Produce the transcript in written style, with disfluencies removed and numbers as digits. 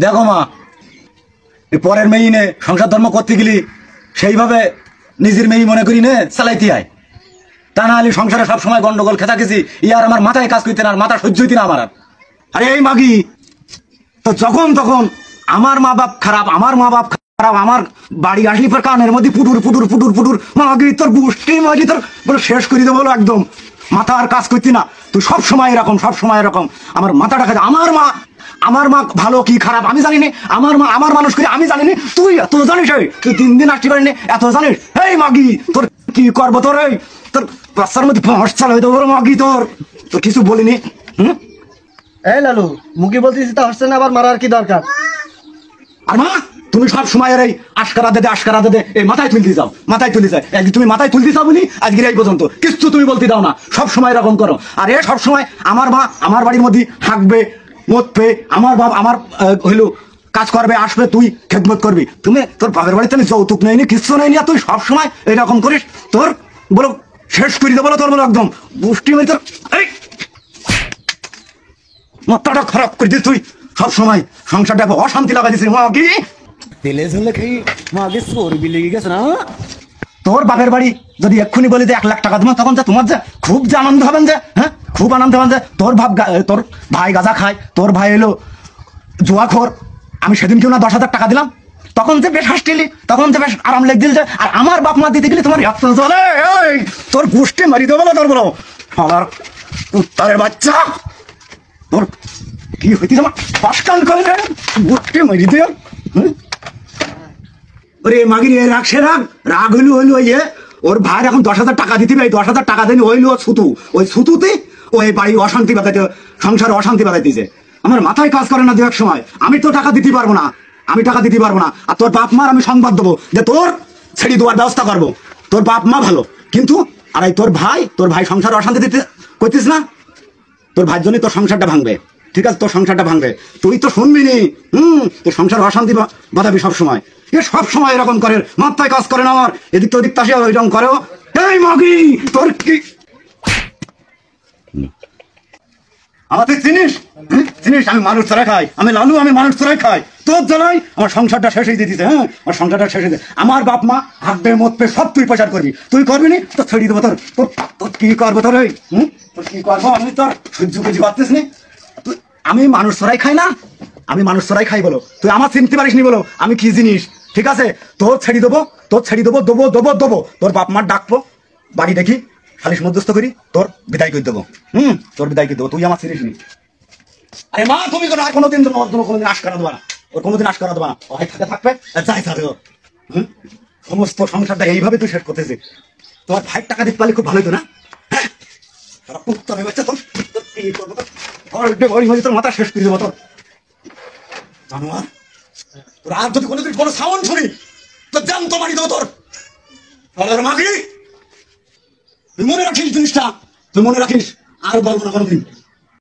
দেখো মা, পরের মেয়ে নে সংসার ধর্ম করতে গেলি সেইভাবে নিজের মেয়ে মনে করি নে চালাইতে হয়। তা না হলে সংসারে সবসময় গন্ডগোল খেতা খেছি ইয়ার আমার মাথায় কাজ করতে না, আর মাথা সহ্য হইতে না আমার। আরে এই মাগি, তো যখন তখন আমার মা বাপ খারাপ, আমার মা বাপ খারাপ, আমার বাড়ি আসলি পর কানের মধ্যে পুটুর পুটুর পুটুর পুটুর, মাগি তোর বুষ্টি মাগি তোর বলে শেষ করে দেবো একদম, মাথা আর কাজ করতি না। তুই সব সময় এরকম, সব সময় এরকম আমার মাথাটা খাই। আমার মা ভালো কি খারাপ আমি জানি না, আমার মা আমার মানুষ করে আমি জানি না, তুই এত জানিস? তুই 3 দিন আসতে পারিনি এত জানিস? এই মাগি তোর কি করবো তোর, এই তোর বাচ্চার মধ্যে হসচাল হয়ে দেবো মাগি, তোর তোর কিছু বলিনি। এই লালু, মুখে বলতেছি তা হচ্ছে না, আবার মারার কি দরকার? আর মা তুমি সব সময় এই আশকারা দে এই মাথায় তুলতে যাও, মাথায় তুলে যায়। একদিন তুমি মাথায় তুলতে যাও বলি আজকে এই পর্যন্ত কিছু তুমি বলতে দাও না, সব সময় এরকম করো। আর এ সব সময় আমার মা আমার বাড়ির মধ্যে হাঁকবে মতবে, আমার বাপ আমার হইলো কাজ করবে, আসবে, তুই খেদমত করবি। তুমি তোর বাপের বাড়িতে আমি যৌতুক নেইনি, কিচ্ছু নেইনি, আর তুই সব সময় এরকম করিস। তোর বলো শেষ করে দেবো, তোর বলো একদম বুষ্টি হয়ে তোর এই মাথাটা খারাপ করে দিস। তুই সব সময় সংসারটা অশান্তি লাগা দিছিস মা, কি তেলে ঝুলে খেয়ে মাকে চর্বি লেগে গেছে না। তোর বাপের বাড়ি যদি এক্ষুনি বলি যে 1 লাখ টাকা তোমার, তখন যে তোমার যে খুব যে আনন্দ হবেন, যে হ্যাঁ খুব আনন্দ হবেন যে তোর ভাই গাঁজা খায়, তোর ভাই এলো জুয়াখোর, আমি সেদিন কেউ না 10,000 টাকা দিলাম, তখন যে বেশ হাসটিলি, তখন যে বেশ আরাম লেগে দিল। যে আর আমার বাপ মা দিতে গেলে তোমার এত চলে, তোর গোষ্ঠী মারি দেবো, তোর বলো আমার উত্তরের বাচ্চা, তোর কি হইতে আমার পাশকান করে গোষ্ঠী মারি দিও। ওরে মাগির রাগ, সে রাগ হইলো ওই ওর ভাইয়ের এখন 10,000 টাকা দিতে, এই 10,000 টাকা দেয়নি, হইলো ছুতু, ওই ছুতুতে ওই বাড়ি অশান্তি বাঁধাইতে, সংসারে অশান্তি বাঁধাইতেছে। আমার মাথায় কাজ করে না দু এক সময়, আমি তো টাকা দিতে পারবো না, আমি টাকা দিতে পারবো না। আর তোর বাপ মার আমি সংবাদ দেবো যে তোর ছেড়ে দেওয়ার ব্যবস্থা করবো। তোর বাপ মা ভালো, কিন্তু আর এই তোর ভাই সংসারে অশান্তি দিতে করতিস না, তোর ভাইয়ের জন্য তোর সংসারটা ভাঙবে। ঠিক আছে, তোর সংসারটা ভাঙবে, তুই তো শুনবি নি। তোর সংসার অশান্তি বাঁধাবি সব সময়। এ সব সময় এরকম করে, মাথায় কাজ করে না আমার, এদিক তো ওদিক তাসে এরকম করে। এই মাগি তোর কি আমাদের চিনিস? চিনিস আমি মানুষ চড়াই খাই, আমি লালু, আমি মানুষ চড়াই খাই। তোর জ্বালাই আমার সংসারটা শেষ হয়ে দিতেছে। হ্যাঁ আমার সংসারটা শেষ হয়ে, আমার বাপ মা হাঁকবে মতবে সব তুই প্রচার করবি, তুই করবি নি তো ছেড়ে দেবো। তোর তোর কি করবো তোর, এই তোর কি করবো আমি তোর সহ্য বুঝি পারতিস নি। তুই আমি মানুষ চড়াই খাই না, আমি মানুষ চড়াই খাই বলো, তুই আমার চিনতে পারিস নি বলো আমি কি জিনিস। ঠিক আছে, তোর ছেড়ে দেবো, তোর বাপ মার ডাকবো, বাড়ি দেখি সালিশ মধ্যস্থ করি, তোর বিদায় করে দেবো। তোর বিদায় করে দেবো, তুই আমার চিনিস নি। আরে মা তুমি আর কোনোদিন কোনোদিন আশকারা দেবা না, ওর কোনোদিন আশকারা দেবা না, ওই থাকবে যাই থাকবে। সমস্ত সংসারটা এইভাবে তুই শেষ করতেছিস। তোমার ভাইয়ের টাকা দিতে পারলে খুব ভালো হতো না? হ্যাঁ তোর মাথা শেষ করে দেবো তোর জানোয়ার। তোর আর যদি কোনোদিন কোনো সাউন্ড শুনি তো জ্যান্ত মারি দেবো তোর। মাগি তুই মনে রাখিস জিনিসটা, তুই মনে রাখিস, আর বলবো না কোনোদিন।